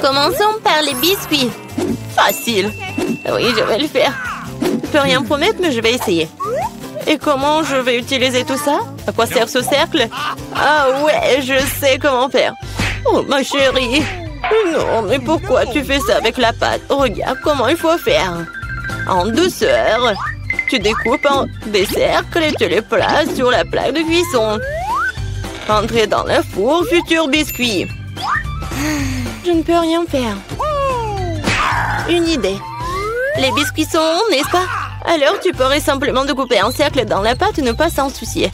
Commençons par les biscuits. Facile. Oui, je vais le faire. Je peux rien promettre, mais je vais essayer. Et comment je vais utiliser tout ça? À quoi sert ce cercle? Ah ouais, je sais comment faire. Oh, ma chérie. Non, mais pourquoi tu fais ça avec la pâte? Regarde comment il faut faire. En douceur. Tu découpes en des cercles et tu les places sur la plaque de cuisson. Entrez dans le four, futur biscuit. Je ne peux rien faire. Une idée. Les biscuits sont ronds, n'est-ce pas? Alors tu pourrais simplement découper un cercle dans la pâte et ne pas s'en soucier.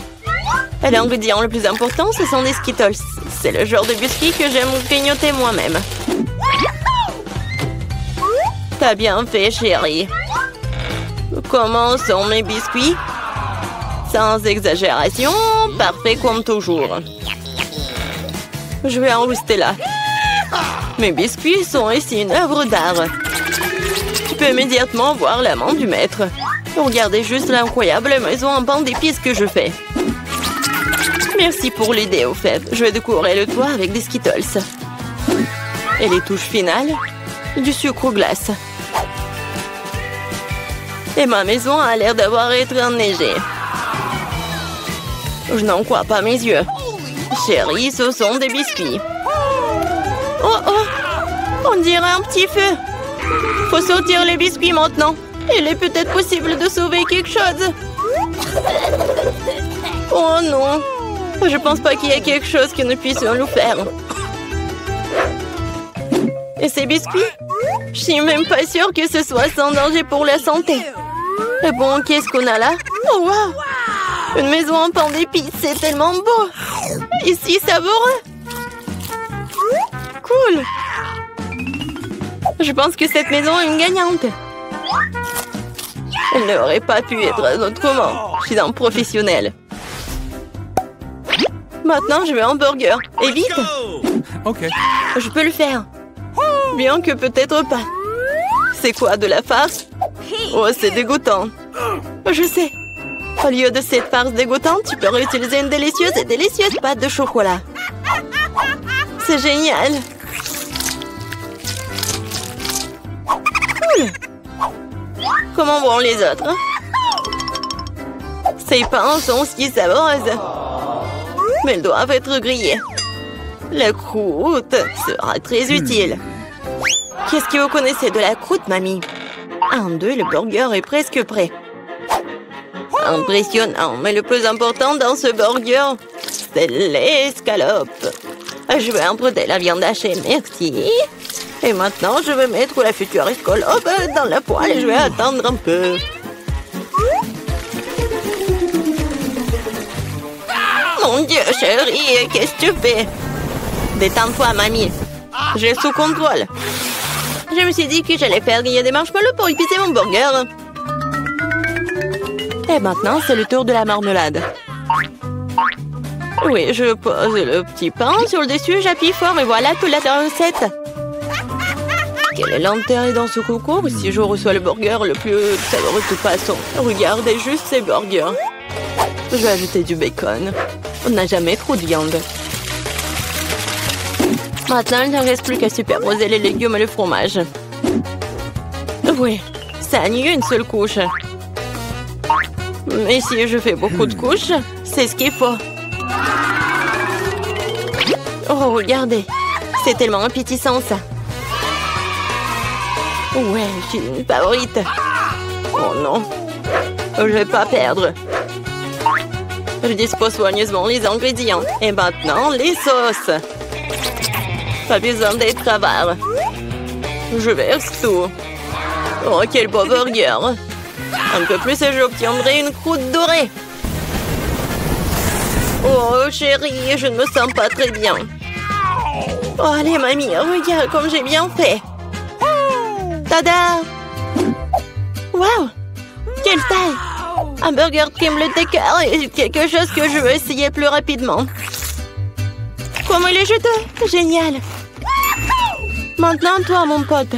Et l'ingrédient le plus important, ce sont des Skittles. C'est le genre de biscuits que j'aime grignoter moi-même. T'as bien fait, chérie. Comment sont mes biscuits? Sans exagération, parfait comme toujours. Je vais en rester là. Mes biscuits sont ici une œuvre d'art. Tu peux immédiatement voir la main du maître. Regardez juste l'incroyable maison en pain d'épices que je fais. Merci pour l'idée, au fait. Je vais décorer le toit avec des Skittles. Et les touches finales, du sucre glace. Et ma maison a l'air d'avoir été enneigée. Je n'en crois pas mes yeux. Chérie, ce sont des biscuits. Oh oh! On dirait un petit feu. Faut sortir les biscuits maintenant. Il est peut-être possible de sauver quelque chose. Oh non! Je pense pas qu'il y ait quelque chose que nous puissions nous faire. Et ces biscuits? Je suis même pas sûre que ce soit sans danger pour la santé. Et bon, qu'est-ce qu'on a là? Oh wow! Une maison en pain d'épices, c'est tellement beau! Ici, savoureux! Cool! Je pense que cette maison est une gagnante. Elle n'aurait pas pu être autrement. Je suis un professionnel. Maintenant, je veux un burger. Et vite! Ok. Je peux le faire. Bien que peut-être pas. C'est quoi, de la farce? Oh, c'est dégoûtant. Je sais. Au lieu de cette farce dégoûtante, tu peux réutiliser une délicieuse pâte de chocolat. C'est génial. Cool. Comment vont les autres? Ces pains sont si savoureuses. Mais ils doivent être grillés. La croûte sera très utile. Qu'est-ce que vous connaissez de la croûte, mamie? 1, 2, le burger est presque prêt. Impressionnant, mais le plus important dans ce burger, c'est l'escalope. Je vais emprunter la viande hachée, merci. Et maintenant, je vais mettre la future escalope dans la poêle et je vais attendre un peu. Mon Dieu, chérie, qu'est-ce que tu fais? Détends-toi, mamie. J'ai sous contrôle. Je me suis dit que j'allais faire griller des marshmallows pour épicer mon burger. Et maintenant, c'est le tour de la marmelade. Oui, je pose le petit pain sur le dessus, j'appuie fort et voilà toute la recette. Quelle est l'intérêt dans ce concours si je reçois le burger le plus savoureux de toute façon? Regardez juste ces burgers. Je vais ajouter du bacon. On n'a jamais trop de viande. Maintenant, il ne reste plus qu'à superposer les légumes et le fromage. Oui, ça annule une seule couche. Mais si je fais beaucoup de couches, c'est ce qu'il faut. Oh, regardez. C'est tellement appétissant, ça. Ouais, je suis une favorite. Oh non. Je vais pas perdre. Je dispose soigneusement les ingrédients. Et maintenant, les sauces. Pas besoin d'être avare. Je verse tout. Oh, quel beau burger. Un peu plus et j'obtiendrai une croûte dorée. Oh, chérie, je ne me sens pas très bien. Oh, allez, mamie, regarde comme j'ai bien fait. Tada! Wow! Quelle taille! Un burger crème le décor est quelque chose que je veux essayer plus rapidement. Comment il est juteux! Génial! Maintenant, toi, mon pote.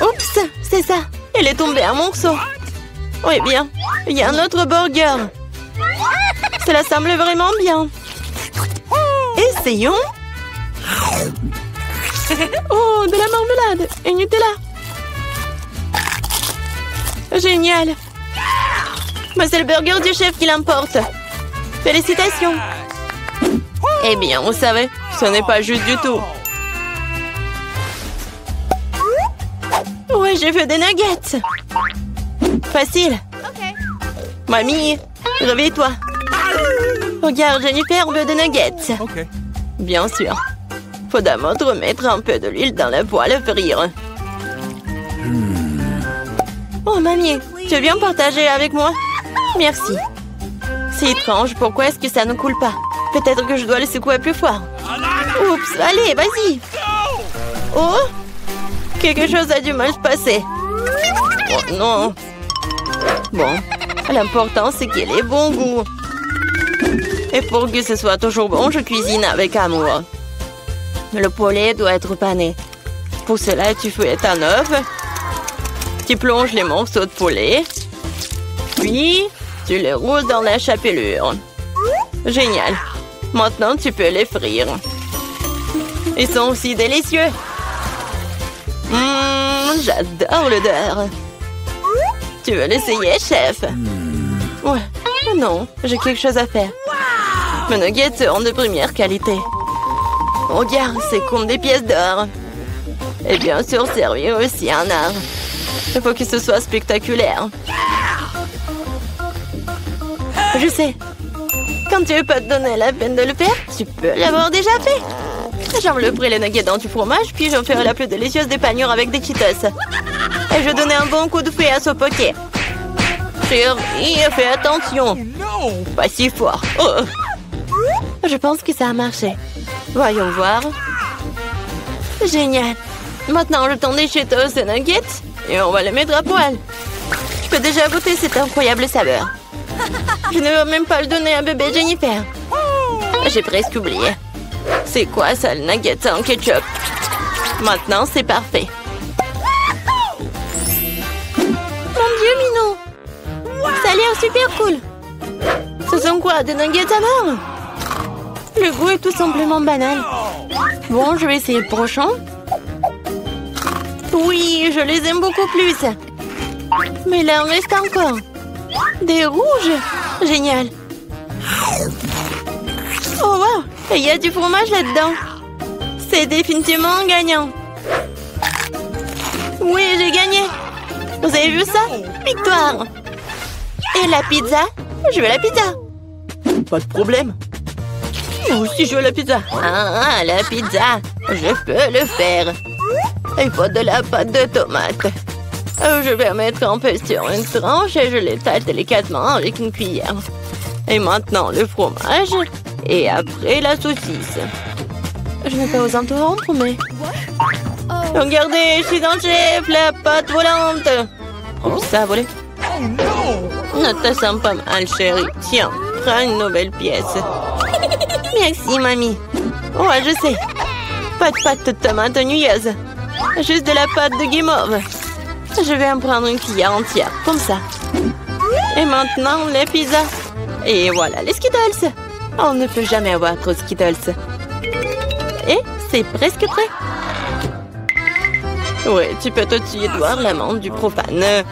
Oups! C'est ça! Il est tombé en morceaux. Oui, bien. Il y a un autre burger. Cela semble vraiment bien. Essayons. Oh, de la marmelade et Nutella. Génial. Mais c'est le burger du chef qui l'emporte. Félicitations. Eh bien, vous savez, ce n'est pas juste du tout. Ouais, j'ai fait des nuggets. Facile. Mamie, réveille-toi. Regarde, Jennifer veut des nuggets. Bien sûr. Faut d'abord remettre un peu de l'huile dans la poêle à frire. Oh, mamie, tu veux bien partager avec moi? Merci. C'est étrange, pourquoi est-ce que ça ne coule pas? Peut-être que je dois le secouer plus fort. Oups, allez, vas-y. Oh, quelque chose a dû mal se passer. Oh non. Bon, l'important c'est qu'il ait bon goût. Et pour que ce soit toujours bon, je cuisine avec amour. Le poulet doit être pané. Pour cela, tu fouettes un œuf. Tu plonges les morceaux de poulet. Puis, tu les roules dans la chapelure. Génial. Maintenant, tu peux les frire. Ils sont aussi délicieux. J'adore l'odeur. Tu veux l'essayer, chef? Ouais. Non, j'ai quelque chose à faire. Mes nuggets sont de première qualité. Regarde, c'est comme des pièces d'or. Et bien sûr, servir aussi un art. Il faut que ce soit spectaculaire. Je sais. Quand tu veux pas te donner la peine de le faire, tu peux l'avoir déjà fait. J'envelopperai les nuggets dans du fromage, puis j'en ferai la plus délicieuse des panures avec des Cheetos. Et je donnerai un bon coup de fouet à ce poké. Chérie, fais attention. Pas si fort. Oh. Je pense que ça a marché. Voyons voir. Génial. Maintenant, je tends des Cheetos et nuggets et on va les mettre à poil. Je peux déjà goûter cette incroyable saveur. Je ne veux même pas le donner à bébé Jennifer. J'ai presque oublié. C'est quoi ça, le nugget en ketchup? Maintenant, c'est parfait. Mon Dieu, Minou! Ça a l'air super cool. Ce sont quoi, des nuggets à mort? Le goût est tout simplement banal. Bon, je vais essayer le prochain. Oui, je les aime beaucoup plus. Mais là, il en reste encore. Des rouges. Génial. Oh, wow. Et il y a du fromage là-dedans. C'est définitivement gagnant. Oui, j'ai gagné. Vous avez vu ça? Victoire. Et la pizza? Je veux la pizza. Pas de problème. Moi aussi, je veux la pizza. Ah, la pizza. Je peux le faire. Il faut de la pâte de tomate. Je vais mettre un peu sur une tranche et je l'étale délicatement avec une cuillère. Et maintenant, le fromage. Et après, la saucisse. Je n'ai pas osé interrompre, mais... Regardez, je suis dans le chef, la pâte volante. Oh, ça a volé. Ne te sens pas mal, chérie. Tiens, prends une nouvelle pièce. Merci, mamie. Ouais, je sais. Pas de pâte de tomate ennuyeuses. Juste de la pâte de guimauve. Je vais en prendre une cuillère entière, comme ça. Et maintenant, les pizzas. Et voilà, les Skittles. On ne peut jamais avoir trop de Skittles. Et c'est presque prêt. Oui, tu peux te tuer de voir l'amande du profane.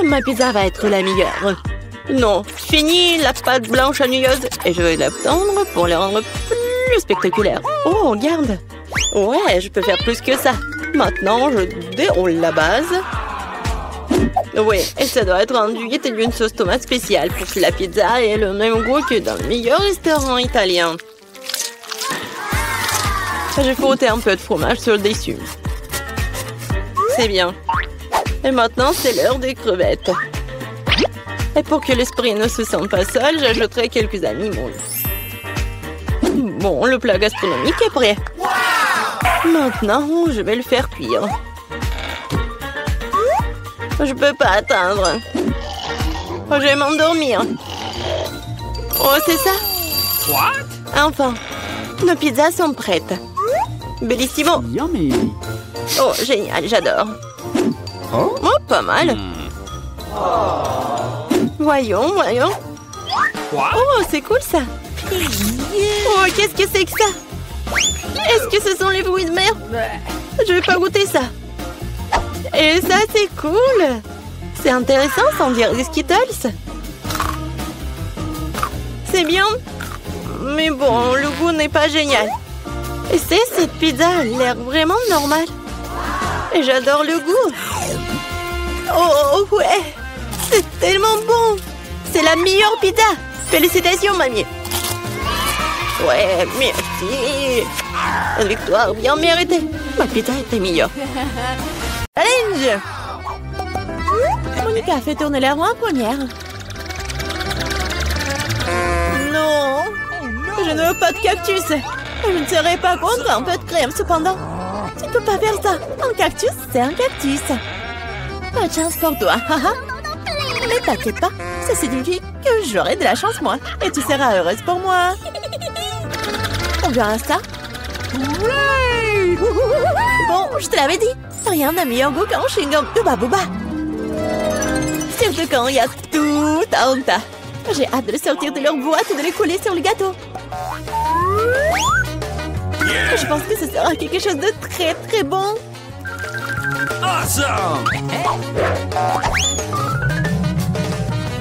Ma pizza va être la meilleure. Non, fini la pâte blanche ennuyeuse et je vais la tendre pour la rendre plus spectaculaire. Oh, regarde. Ouais, je peux faire plus que ça. Maintenant, je déroule la base. Oui, et ça doit être enduit d'une sauce tomate spéciale pour que la pizza ait le même goût que dans le meilleur restaurant italien. J'ai frotté un peu de fromage sur le dessus. C'est bien. Et maintenant, c'est l'heure des crevettes. Et pour que l'esprit ne se sente pas seul, j'ajouterai quelques animaux. Bon, le plat gastronomique est prêt. Maintenant, je vais le faire cuire. Je peux pas attendre. Je vais m'endormir. Oh, c'est ça? Enfin, nos pizzas sont prêtes. Bellissimo. Oh, génial, j'adore. Oh, pas mal. Voyons, voyons. Oh, c'est cool ça. Oh, qu'est-ce que c'est que ça? Est-ce que ce sont les fruits de mer? Je vais pas goûter ça. Et ça, c'est cool. C'est intéressant sans dire des Skittles. C'est bien. Mais bon, le goût n'est pas génial. Et cette pizza a l'air vraiment normale. Et j'adore le goût. Oh ouais. C'est tellement bon. C'est la meilleure pizza. Félicitations, mamie. Ouais, merci. Une victoire bien méritée. Ma pizza était meilleure. Challenge. Monica fait tourner la roue en première. Non. Je ne veux pas de cactus. Je ne serais pas contre un peu de crème, cependant. Tu ne peux pas faire ça. Un cactus, c'est un cactus. Pas de chance pour toi. Mais t'inquiète pas. Ça signifie que j'aurai de la chance, moi. Et tu seras heureuse pour moi. On verra ça. Bon, je te l'avais dit. Rien n'a meilleur goût qu'un chewing-gum Hubba Bubba. Surtout quand il y a tout un tas. J'ai hâte de le sortir de leur boîte et de les coller sur le gâteau. Je pense que ce sera quelque chose de très très bon. Awesome!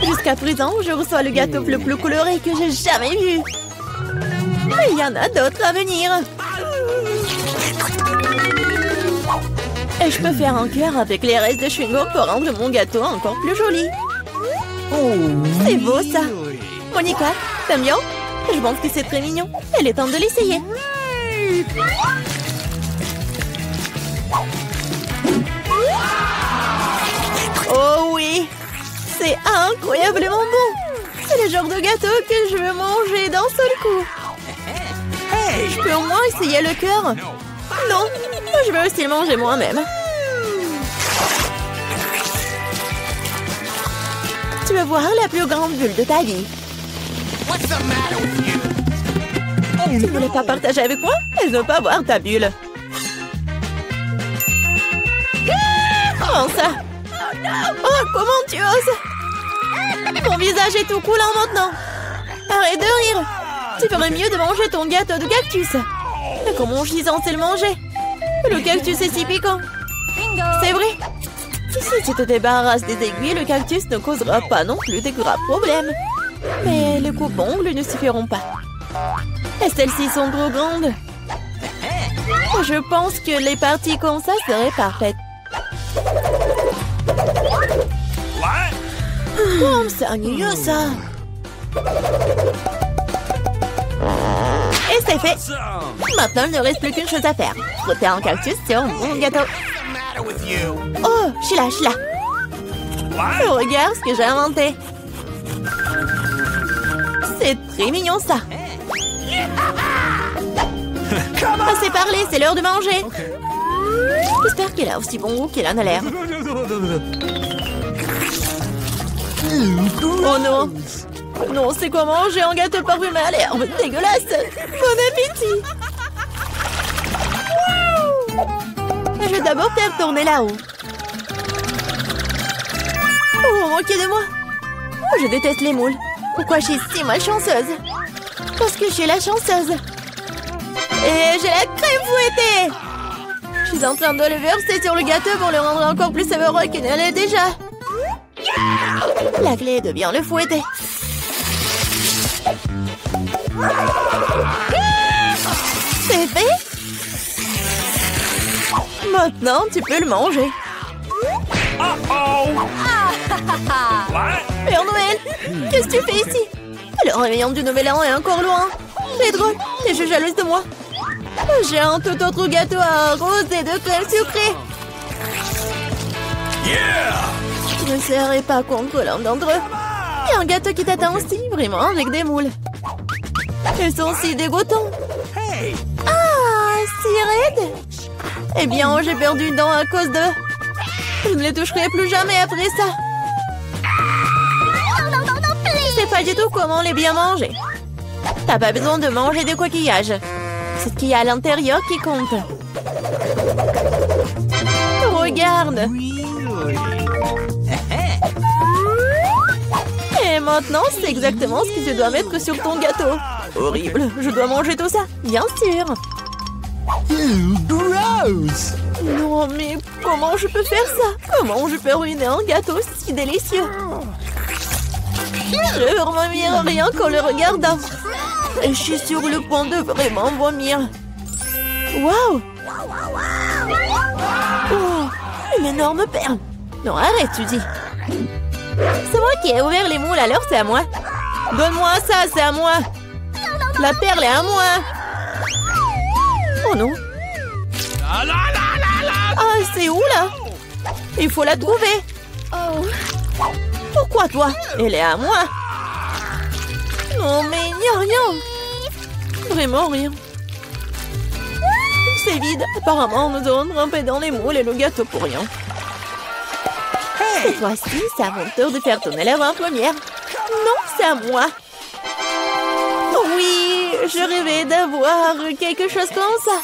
Jusqu'à présent, je reçois le gâteau le plus coloré que j'ai jamais vu. Mais il y en a d'autres à venir. Et je peux faire un cœur avec les restes de chewing-gum pour rendre mon gâteau encore plus joli. C'est beau ça. Monica, t'aimes bien? Je pense que c'est très mignon. Il est temps de l'essayer. Oh oui, c'est incroyablement bon. C'est le genre de gâteau que je veux manger d'un seul coup. Je peux au moins essayer le cœur? Non, je veux aussi le manger moi-même. Tu veux voir la plus grande bulle de ta vie? Tu ne voulais pas partager avec moi? Elle ne veut pas voir ta bulle. Comment ça? Oh, comment tu oses? Ton visage est tout coulant maintenant. Arrête de rire. Tu ferais mieux de manger ton gâteau de cactus. Mais comment je suis censée le manger? Le cactus est si piquant. C'est vrai. Si tu te débarrasses des aiguilles, le cactus ne causera pas non plus de graves problèmes. Mais les coupes-ongles ne suffiront pas. Et celles-ci sont trop grandes. Je pense que les parties comme ça seraient parfaites. Comme c'est ennuyeux ça. Et c'est fait. Maintenant, il ne reste plus qu'une chose à faire. Frotter un cactus sur mon gâteau. Oh, je suis là. Oh, regarde ce que j'ai inventé. C'est très mignon ça. Assez parlé, c'est l'heure de manger. J'espère qu'elle a aussi bon goût qu'elle en a l'air. Oh non. Non, c'est quoi manger un gâteau parfumé à l'herbe? Dégueulasse. Bon appétit. Je vais d'abord faire tourner là-haut. Oh, moquez de moi. Oh, je déteste les moules. Pourquoi je suis si malchanceuse? Parce que je suis la chanceuse. Et j'ai la crème fouettée. Je suis en train de le verser sur le gâteau pour le rendre encore plus savoureux qu'il ne l'est déjà. La clé est de bien le fouetter. C'est fait. Maintenant, tu peux le manger. Père Noël, qu'est-ce que tu fais ici? Le réveillon du Nouvel An est encore loin. C'est drôle, t'es juste jalouse de moi. J'ai un tout autre gâteau à rose et de crème sucrée. Je ne serai pas contre l'un d'entre eux. Il y a un gâteau qui t'attend aussi, vraiment, avec des moules. Ils sont si dégoûtants. Ah, si raides. Eh bien, j'ai perdu une dent à cause d'eux. Je ne les toucherai plus jamais après ça. Je sais pas du tout comment les bien manger. T'as pas besoin de manger des coquillages. C'est ce qu'il y a à l'intérieur qui compte. Regarde. Et maintenant, c'est exactement ce que tu dois mettre sur ton gâteau. Horrible, je dois manger tout ça, bien sûr. Gross! Non, mais comment je peux faire ça? Comment je peux ruiner un gâteau si délicieux? Je vomir rien qu'en le regardant. Et je suis sur le point de vraiment vomir. Waouh! Oh, une énorme perle. Non, arrête, tu dis. C'est moi qui ai ouvert les moules, alors c'est à moi. Donne-moi ça, c'est à moi. La perle est à moi. Oh non. Ah, c'est où là? Il faut la trouver. Pourquoi toi? Elle est à moi. Non, mais il n'y a rien. Vraiment rien. C'est vide. Apparemment, nous avons trempé dans les moules et le gâteau pour rien. Cette fois-ci, c'est à mon tour de faire tourner la roue en première. Non, c'est à moi. Oui, je rêvais d'avoir quelque chose comme ça.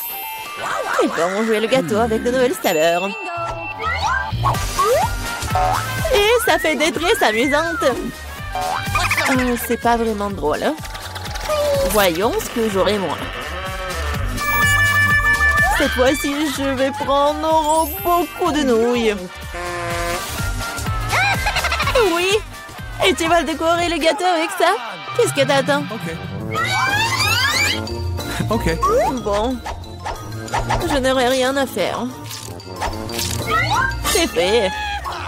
Et bon, jouer le gâteau avec de nouvelles saveurs. Et ça fait des tresses amusantes. C'est pas vraiment drôle. Hein? Voyons ce que j'aurai moi. Cette fois-ci, je vais prendre beaucoup de nouilles. Oui. Et tu vas décorer le gâteau avec ça? Qu'est-ce que t'attends? Ok. Bon. Je n'aurai rien à faire. C'est fait.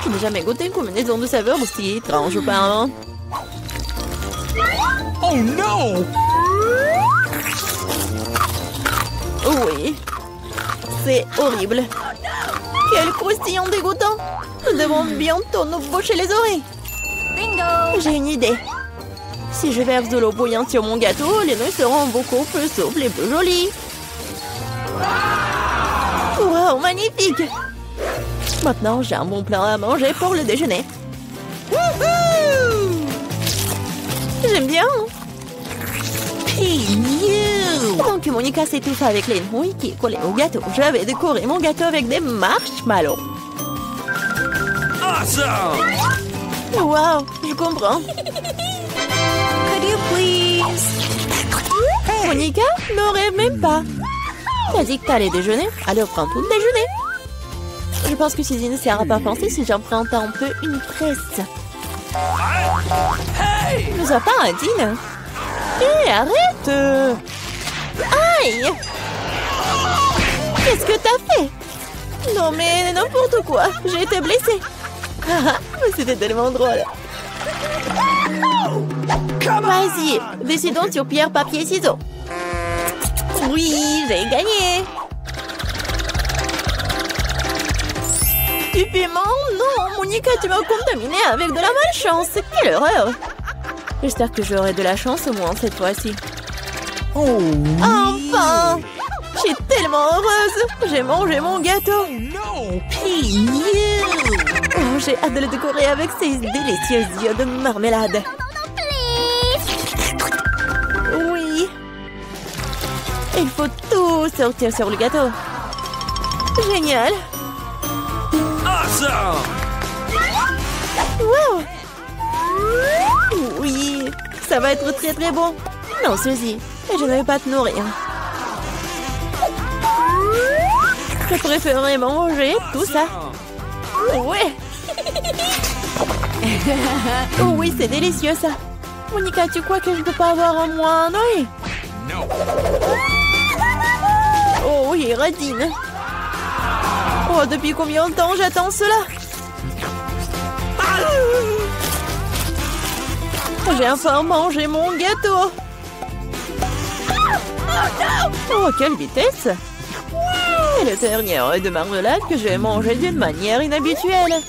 Je n'ai jamais goûté une combinaison de saveurs aussi étrange auparavant. Oh non! Oui. C'est horrible. Quel croustillant dégoûtant. Nous devons bientôt nous boucher les oreilles. Bingo! J'ai une idée. Si je verse de l'eau bouillante sur mon gâteau, les nouilles seront beaucoup plus souples et plus jolies. Wow, magnifique! Maintenant, j'ai un bon plat à manger pour le déjeuner. J'aime bien. Pendant que Monica s'étouffe avec les nouilles qui collaient au gâteau, j'avais décoré mon gâteau avec des marshmallows. Awesome! Wow, je comprends. Could you please? Monica, ne rêve même pas. T'as dit que t'allais déjeuner, alors prends tout le déjeuner. Je pense que Suzy ne sera pas pensée si j'emprunte un peu une presse. Ne sois pas indigne. Hé, arrête! Aïe! Qu'est-ce que t'as fait? Non mais n'importe quoi, j'ai été blessée. C'était tellement drôle. Vas-y, décidons sur pierre, papier, ciseaux. Oui, j'ai gagné. Du piment? Non, Monica, tu m'as contaminé avec de la malchance. Quelle horreur! J'espère que j'aurai de la chance au moins cette fois-ci. Oh, enfin! Je suis tellement heureuse! J'ai mangé mon gâteau! no! Oh, j'ai hâte de le décorer avec ces délicieux yeux de marmelade. Oui! Il faut tout sortir sur le gâteau. Génial! Awesome! Wow! Oui! Ça va être très très bon! Non, Suzy, je ne vais pas te nourrir. Je préférerais manger tout ça. Ouais! Oh oui, c'est délicieux ça! Monica, tu crois que je ne peux pas avoir un moins un œil? No! Oh oui, radine! Oh, depuis combien de temps j'attends cela? J'ai enfin mangé mon gâteau! Oh, quelle vitesse! Et le dernier œuf de marmelade que j'ai mangé d'une manière inhabituelle.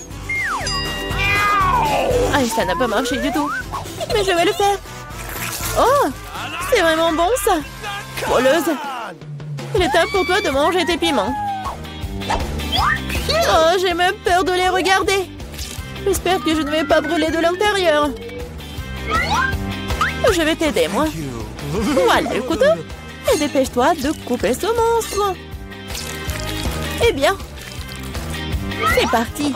Ah, ça n'a pas marché du tout. Mais je vais le faire. Oh, c'est vraiment bon ça. Voleuse. Il est temps pour toi de manger tes piments. Oh, j'ai même peur de les regarder. J'espère que je ne vais pas brûler de l'intérieur. Je vais t'aider, moi. Voilà le couteau. Et dépêche-toi de couper ce monstre. Eh bien, c'est parti.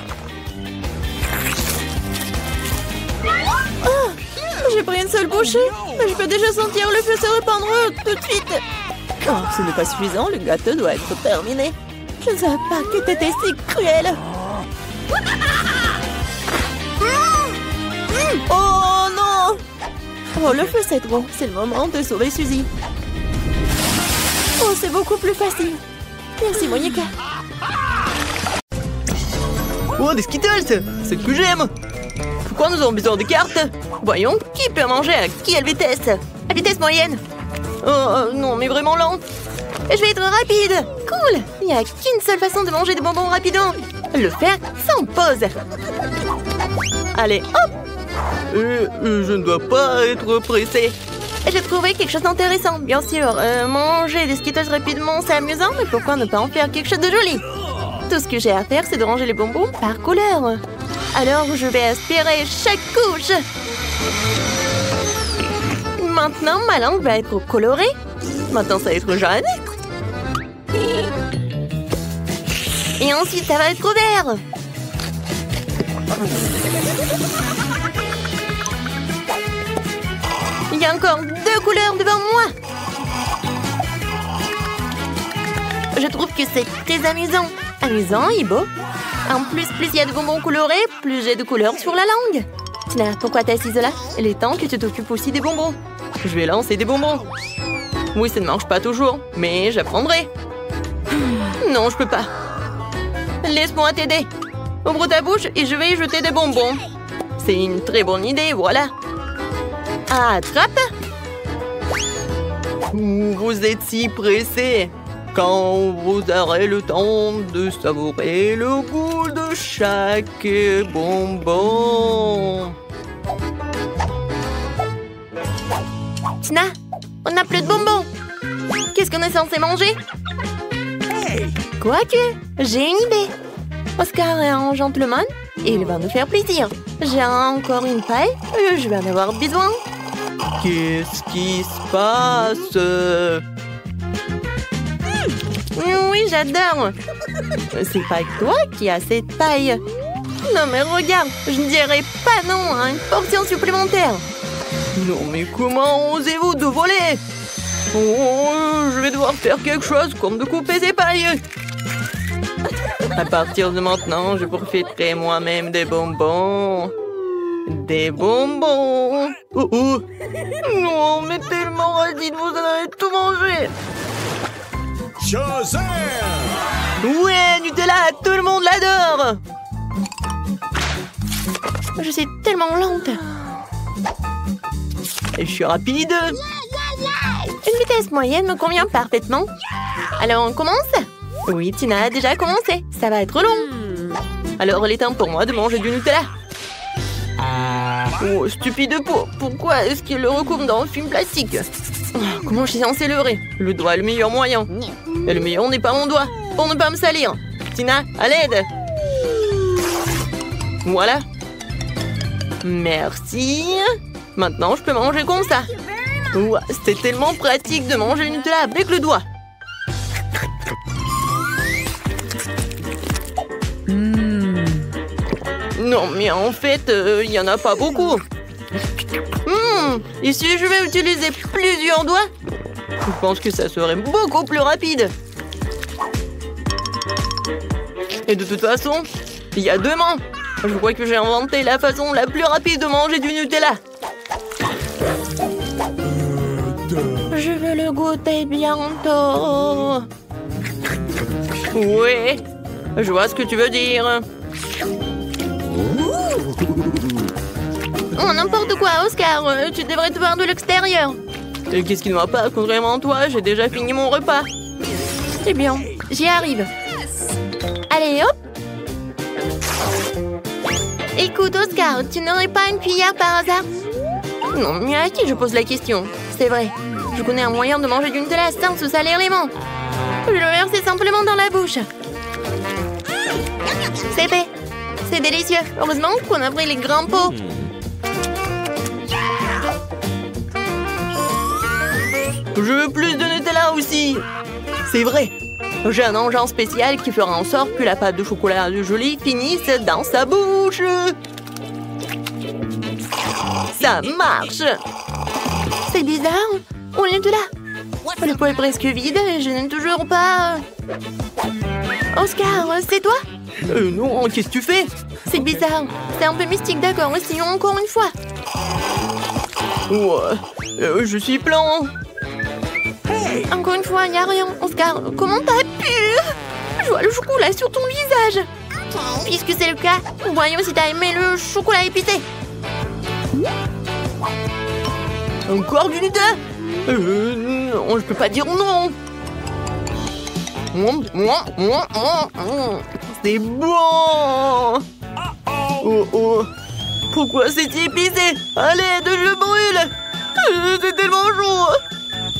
Oh, j'ai pris une seule bouchée, mais je peux déjà sentir le feu se répandre tout de suite. Oh, ce n'est pas suffisant, le gâteau doit être terminé. Je ne savais pas que tu étais si cruel. Oh non! Oh, le feu c'est bon, c'est le moment de sauver Suzy. Oh, c'est beaucoup plus facile. Merci, Monica. Oh, des Skittles! C'est ce que j'aime! Pourquoi nous avons besoin de cartes? Voyons, qui peut manger à quelle vitesse? À vitesse moyenne? Oh, non, mais vraiment lente. Je vais être rapide! Cool! Il n'y a qu'une seule façon de manger des bonbons rapidement. Le faire sans pause. Allez, hop! Je ne dois pas être pressé. J'ai trouvé quelque chose d'intéressant, bien sûr. Manger des Skittles rapidement, c'est amusant, mais pourquoi ne pas en faire quelque chose de joli? Tout ce que j'ai à faire, c'est de ranger les bonbons par couleur. Alors, je vais aspirer chaque couche. Maintenant, ma langue va être colorée. Maintenant, ça va être jaune. Et ensuite, ça va être vert. Il y a encore 2 couleurs devant moi. Je trouve que c'est très amusant. Amusant et beau. En plus il y a de bonbons colorés, plus j'ai de couleurs sur la langue. Tina, pourquoi t'es assise là? Il est temps que tu t'occupes aussi des bonbons. Je vais lancer des bonbons. Oui, ça ne marche pas toujours, mais j'apprendrai. Non, je peux pas. Laisse-moi t'aider. Ouvre ta bouche et je vais y jeter des bonbons. C'est une très bonne idée, voilà. Attrape. Vous êtes si pressé. Quand vous aurez le temps de savourer le goût de chaque bonbon. Tina, on n'a plus de bonbons. Qu'est-ce qu'on est censé manger? Quoique, j'ai une idée. Oscar est un gentleman et il va nous faire plaisir. J'ai encore une paille et je vais en avoir besoin. Qu'est-ce qui se passe? Oui, j'adore. C'est pas toi qui as cette paille. Non, mais regarde, je ne dirais pas non à une portion supplémentaire. Non, mais comment osez-vous de voler? Oh, je vais devoir faire quelque chose comme de couper ces pailles. À partir de maintenant, je profiterai moi-même des bonbons. Des bonbons. Oh, oh. Non, mais tellement radine, vous en avez tout mangé. Shazam! Ouais, Nutella, tout le monde l'adore. Je suis tellement lente. Et je suis rapide. Une vitesse moyenne me convient parfaitement. Alors, on commence? Oui, Tina a déjà commencé. Ça va être long. Alors, il est temps pour moi de manger du Nutella. Oh, stupide peau. Pourquoi est-ce qu'il le recouvre dans un film plastique? Oh, comment je suis censée leurrer? Le doigt est le meilleur moyen. Et le meilleur n'est pas mon doigt, pour ne pas me salir. Tina, à l'aide. Voilà. Merci. Maintenant, je peux manger comme ça. Ouah, c'était tellement pratique de manger le Nutella avec le doigt. Non, mais en fait, il n'y en a pas beaucoup. Et si je vais utiliser plusieurs doigts? Je pense que ça serait beaucoup plus rapide. Et de toute façon, il y a 2 mains. Je crois que j'ai inventé la façon la plus rapide de manger du Nutella. Je veux le goûter bientôt. Oui, je vois ce que tu veux dire. Oh, n'importe quoi, Oscar. Tu devrais te voir de l'extérieur. Et qu'est-ce qui ne va pas? Contrairement à toi, j'ai déjà fini mon repas. C'est bien, j'y arrive. Allez, hop. Écoute, Oscar, tu n'aurais pas une cuillère par hasard? Non, mais à qui je pose la question? C'est vrai, je connais un moyen de manger du Nutella sans se salir les mains. Je le verser simplement dans la bouche. C'est fait. C'est délicieux. Heureusement qu'on a pris les grands pots. Je veux plus de Nutella aussi. C'est vrai. J'ai un engin spécial qui fera en sorte que la pâte de chocolat de Julie finisse dans sa bouche. Ça marche. C'est bizarre. Oh, le Nutella. Le pot est presque vide et je n'ai toujours pas... Oscar, c'est toi? Non, qu'est-ce que tu fais? C'est bizarre. C'est un peu mystique, d'accord. Essayons encore une fois. Ouais, je suis plein. Encore une fois, il n'y a rien. Oscar, comment t'as pu? Je vois le chocolat sur ton visage. Puisque c'est le cas, voyons si t'as aimé le chocolat épicé. Encore du Nutella? Non, je peux pas dire non. C'est bon. Oh. Pourquoi c'est épicé? Allez, je brûle. C'est tellement chaud.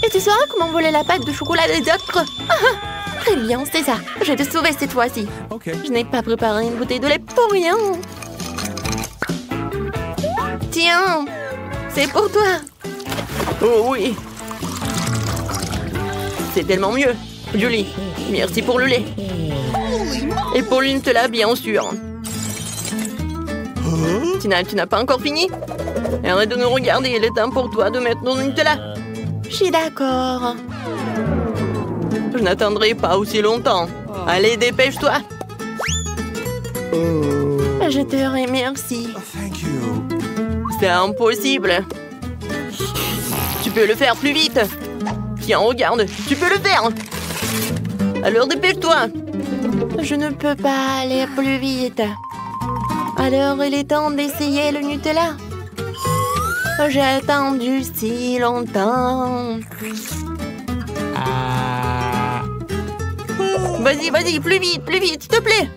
Et tu sauras comment voler la pâte de chocolat des autres? Très bien, c'est ça. Je vais te sauver cette fois-ci. Okay. Je n'ai pas préparé une bouteille de lait pour rien. Tiens, c'est pour toi. Oh oui. C'est tellement mieux. Julie, merci pour le lait. Et pour le Nutella, bien sûr. Tina, tu n'as pas encore fini? Arrête de nous regarder, il est temps pour toi de mettre ton Nutella. Je suis d'accord. Je n'attendrai pas aussi longtemps. Allez, dépêche-toi. Je te remercie. Thank you. C'est impossible. Tu peux le faire plus vite. Tiens, regarde, tu peux le faire. Alors dépêche-toi. Je ne peux pas aller plus vite. Alors il est temps d'essayer le Nutella. J'ai attendu si longtemps. Vas-y, plus vite, s'il te plaît.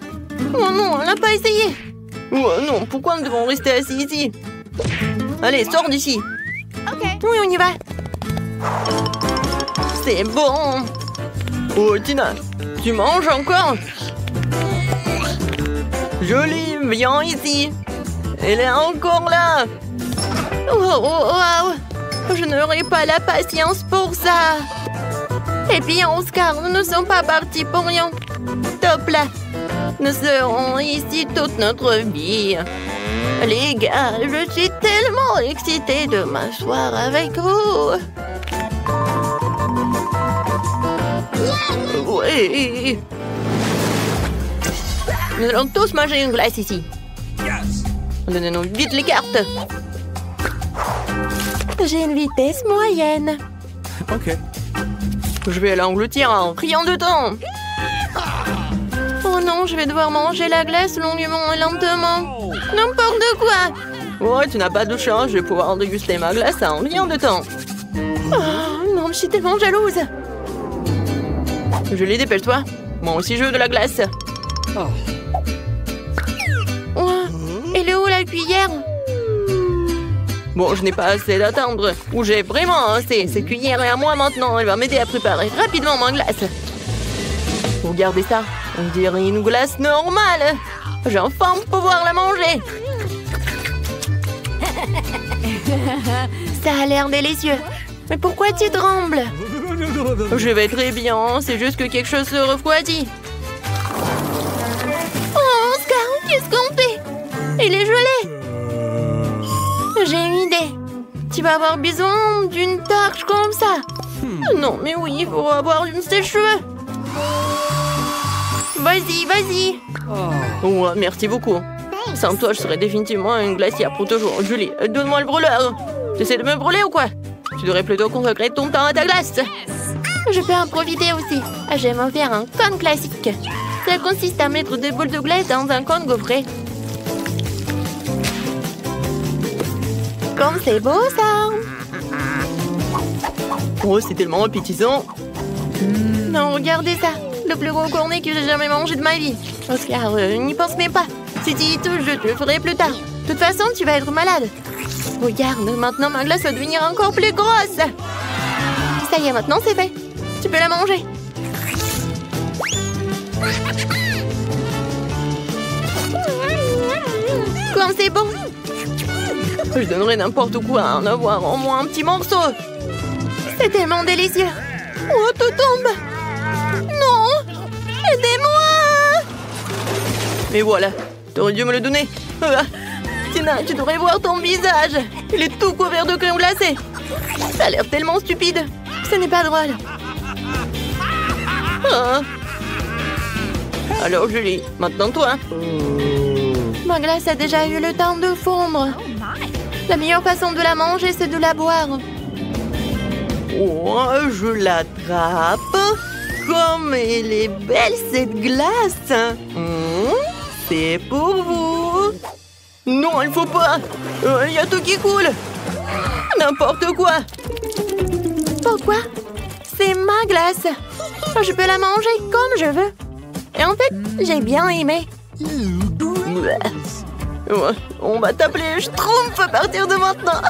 Oh non, on l'a pas essayé. Oh non, pourquoi nous devons rester assis ici? Allez, sors d'ici. Oui, on y va. C'est bon. Oh, Tina, tu manges encore? Jolie, viens ici. Elle est encore là. Wow. Je n'aurai pas la patience pour ça. Et puis, Oscar, nous ne sommes pas partis pour rien. Top là. Nous serons ici toute notre vie. Les gars, je suis tellement excitée de m'asseoir avec vous. Oui. Nous allons tous manger une glace ici. Donnez-nous vite les cartes. J'ai une vitesse moyenne. Ok. Je vais l'engloutir en rien de temps. Oh non, je vais devoir manger la glace longuement et lentement. N'importe quoi. Ouais, tu n'as pas de chance, je vais pouvoir déguster ma glace en rien de temps. Oh non, je suis tellement jalouse. Julie, dépêche-toi. Moi aussi, je veux de la glace. Oh, elle est où la cuillère? Bon, je n'ai pas assez d'attendre. Ou j'ai vraiment assez. Cette cuillère est à moi maintenant. Elle va m'aider à préparer rapidement ma glace. Regardez ça. On dirait une glace normale. J'ai enfin pouvoir la manger. Ça a l'air délicieux. Mais pourquoi tu trembles? Je vais très bien. C'est juste que quelque chose se refroidit. Oh, Oscar, qu'est-ce qu'on fait? Il est gelé. J'ai une idée. Tu vas avoir besoin d'une torche comme ça. Non, mais oui, il faut avoir une sèche-cheveux. Vas-y. Oh, merci beaucoup. Sans toi, je serais définitivement une glacière pour toujours. Julie, donne-moi le brûleur. Tu essaies de me brûler ou quoi? Tu devrais plutôt consacrer ton temps à ta glace. Je peux en profiter aussi. J'aime faire un cône classique. Ça consiste à mettre des boules de glace dans un cône gaufré. Comme c'est beau, ça. Oh, c'est tellement appétissant. Non, regardez ça. Le plus gros cornet que j'ai jamais mangé de ma vie. Oscar, n'y pense même pas. Si tu y touches, je te le ferai plus tard. De toute façon, tu vas être malade. Regarde, maintenant ma glace va devenir encore plus grosse. Ça y est, maintenant c'est fait. Tu peux la manger. Comme c'est bon. Je donnerais n'importe quoi à en avoir au moins un petit morceau. C'est tellement délicieux. Oh, tout tombe. Non. Aidez-moi. Mais voilà. T'aurais dû me le donner. Tina, tu devrais voir ton visage. Il est tout couvert de crème glacée. Ça a l'air tellement stupide. Ce n'est pas drôle. Ah. Alors Julie, maintenant toi. Ma glace a déjà eu le temps de fondre. La meilleure façon de la manger, c'est de la boire. Oh, je l'attrape. Comme elle est belle cette glace. C'est pour vous. Non, il faut pas. Il y a tout qui coule. N'importe quoi. Pourquoi? C'est ma glace. Je peux la manger comme je veux. Et en fait, j'ai bien aimé. On va t'appeler Schtroumpf à partir de maintenant.